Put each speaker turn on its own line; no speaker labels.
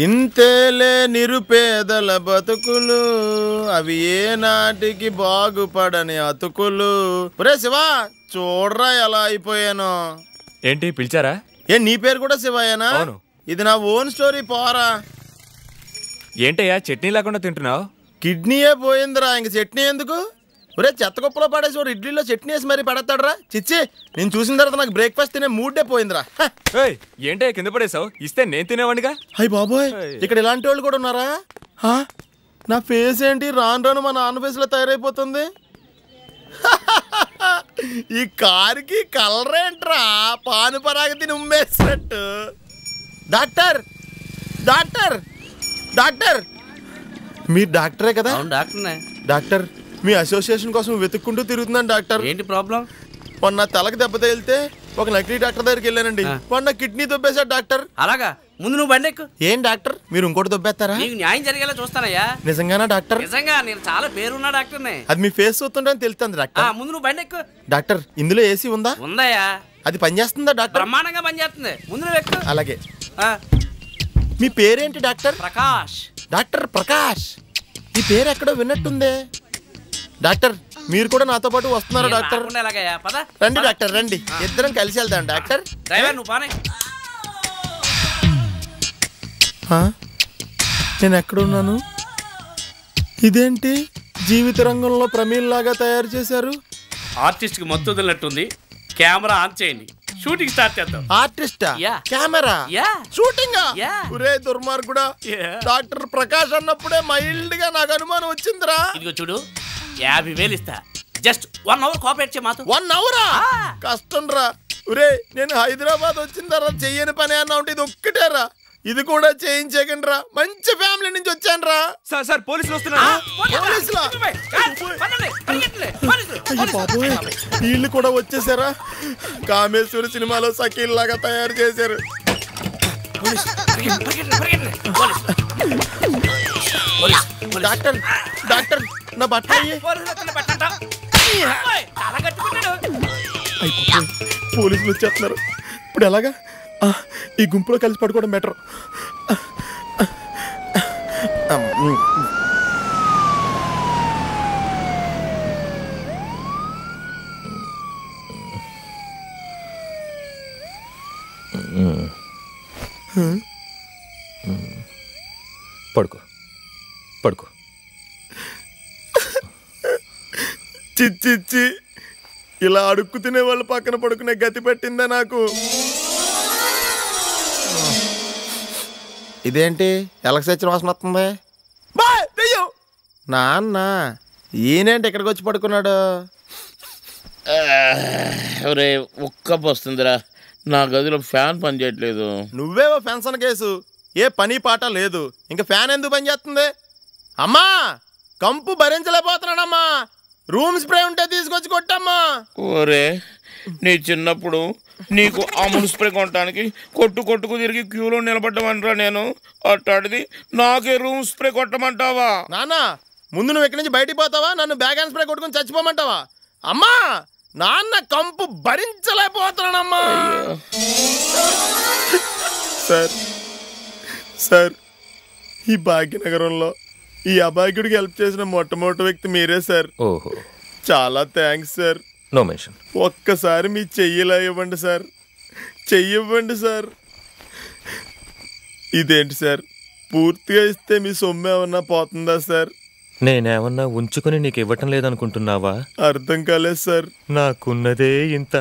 ఇంతేలే నిరుపేదల బతుకులు, అవి ఏ నాటికి బాగుపడని అతుకులు. ఒరే శివా, చూడరా ఎలా అయిపోయాను.
ఏంటి పిలిచారా?
నీ పేరు కూడా శివయ్యనా? ఇది నా ఓన్ స్టోరీ పోరా.
ఏంటయ్యా చట్నీ లేకుండా తింటున్నావు?
కిడ్నీయే పోయిందిరా, ఇంక చట్నీ ఎందుకు? ఒరే చెత్త కుప్పలో పడేసి వాడు ఇడ్లీలో చట్నీ వేసి మరీ పడతాడరా. చిచ్చి, నేను చూసిన తర్వాత నాకు బ్రేక్ఫాస్ట్ తినే మూడే పోయిందిరా.
ఏంటయ్యా కింద పడేసావు? ఇస్తే నేను తినేవాడిగా.
అయ్యి బాబోయ్, ఇక్కడ ఇలాంటి వాళ్ళు కూడా ఉన్నారా? నా ఫేస్ ఏంటి రాను రాను మా నాన్న ఫేస్ లో తయారైపోతుంది. ఈ కారుకి కలర్ ఏంట్రా, పాను పరాగ తిని ఉమ్మేసినట్టు. డాక్టర్ డాక్టర్ డాక్టర్, మీరు డాక్టరే కదా?
డాక్టర్నే.
డాక్టర్, మీ అసోసియేషన్ కోసం వెతుక్కుంటూ తిరుగుతున్నాను డాక్టర్.
ఏంటి ప్రాబ్లం?
మొన్న తలకి దెబ్బ తగిలితే ఒక నకిలీ డాక్టర్ దగ్గరికి వెళ్ళానండి. మొన్న కిడ్నీ దొబ్బేశాడు డాక్టర్.
అలాగా? ముందు నువ్వు బండెక్కు.
ఏం డాక్టర్, మీరు ఇంకోటి దొబ్బేస్తారా?
నీకు న్యాయం జరిగేలా చూస్తానయ్యా.
నిజంగానా డాక్టర్?
నిజంగా, నేను చాలా పేరున్నా డాక్టర్నే.
అది మీ ఫేస్ చూస్తుంటే తెలుస్తుంది డాక్టర్.
ముందు నువ్వు బండెక్కు.
డాక్టర్, ఇందులో ఏసీ ఉందా?
ఉందయ్యా.
అది పనిచేస్తుందా డాక్టర్?
బ్రహ్మాండంగా పనిచేస్తుంది. ముందు నువ్వు ఎక్కు.
అలాగే. మీ పేరేంటి డాక్టర్?
ప్రకాష్.
డాక్టర్ ప్రకాష్, ఈ పేరు ఎక్కడో విన్నట్టుందే. డాక్టర్, మీరు కూడా నాతో పాటు వస్తున్నారా డాక్టర్? రండి డాక్టర్, రండి, ఇద్దరం కలిసి వెళ్దాం డాక్టర్. నేను ఎక్కడున్నాను? ఇదేంటి జీవిత రంగంలో ప్రమీల్ లాగా తయారు చేశారు?
ఆర్టిస్ట్ కి మత్తు వదిలినట్టుంది. కెమెరా ఆన్ చేయండి, షూటింగ్ స్టార్ట్ చేద్దాం.
ఆర్టిస్టా? Camera shooting? ఒరే దుర్మార్గుడా, డాక్టర్ ప్రకాష్ అన్నప్పుడే మైల్డ్ గా నాకు అనుమానం వచ్చిందిరా.
ఇదిగో చూడు, 50,000 ఇస్తా, జస్ట్ 1 అవర్ కోఆపరేట్ చేయ. మాతో
1 అవరా? కష్టం రా. ఒరే, నేను హైదరాబాద్ వచ్చిన తర్వాత చెయ్యని పని అన్నా ఉంటే ఇది ఒక్కటేరా. ఇది కూడా చేయించకండి రా, మంచి ఫ్యామిలీ నుంచి వచ్చాను రా.
సార్ పోలీసులు వస్తున్నారు.
వీళ్ళు కూడా వచ్చేసారా? కామేశ్వరి సినిమాలో సకీల్ లాగా తయారు చేశారు. డాక్టర్ డాక్టర్, నా బట్ట పోలీసులు వచ్చేస్తున్నారు. ఇప్పుడు ఎలాగా? ఈ గుంపులో కలిసి పడుకోవడం బెటర్.
పడుకో పడుకో.
చిచ్చి, ఇలా అడుక్కు తినే వాళ్ళు పక్కన పడుకునే గతి పెట్టిందా నాకు. ఇదేంటి ఎలక్సచ్చిన వాసన వస్తుంది? నాన్న, ఈయనేంటి ఇక్కడికి వచ్చి పడుకున్నాడు?
ఒక్క వస్తుందిరా, నా గదిలో ఫ్యాన్ పని చేయట్లేదు.
నువ్వేవో ఫెన్షన్ కేసు, ఏ పని పాట లేదు, ఇంకా ఫ్యాన్ ఎందుకు పని చేస్తుంది? అమ్మా, కంపు భరించలేకపోతున్నానమ్మా, రూమ్ స్ప్రే ఉంటే తీసుకొచ్చి కొట్టమ్మా.
ఓరే, నీ చిన్నప్పుడు నీకు అమూల్ స్ప్రే కొట్టడానికి కొట్టుకు తిరిగి క్యూలో నిలబడ్డమంటారా నేను? అట్టాడిది నాకే రూమ్ స్ప్రే కొట్టమంటావా?
నాన్న, ముందు నువ్వు ఇక్కడి నుంచి బయటికి పోతావా, నన్ను బ్యాగ్ అండ్ స్ప్రే కొట్టుకుని చచ్చిపోమంటావా? అమ్మా, నాన్న కంపు భరించలేకపోతున్నానమ్మా. సార్, ఈ భాగ్యనగరంలో ఈ అభాగ్యుడికి హెల్ప్ చేసిన మొట్టమొదటి వ్యక్తి మీరే సార్.
ఓహో,
చాలా థ్యాంక్స్ సార్.
No mention.
ఒక్కసారి మీ చెయ్యిలా ఇవ్వండి సార్, చెయ్యివ్వండి సార్. ఇదేంటి సార్, పూర్తిగా ఇస్తే మీ సొమ్ము ఏమన్నా పోతుందా సార్?
నేనేమన్నా ఉంచుకుని నీకు ఇవ్వటం లేదనుకుంటున్నావా?
అర్థం కాలేదు సార్.
నాకున్నదే ఇంత.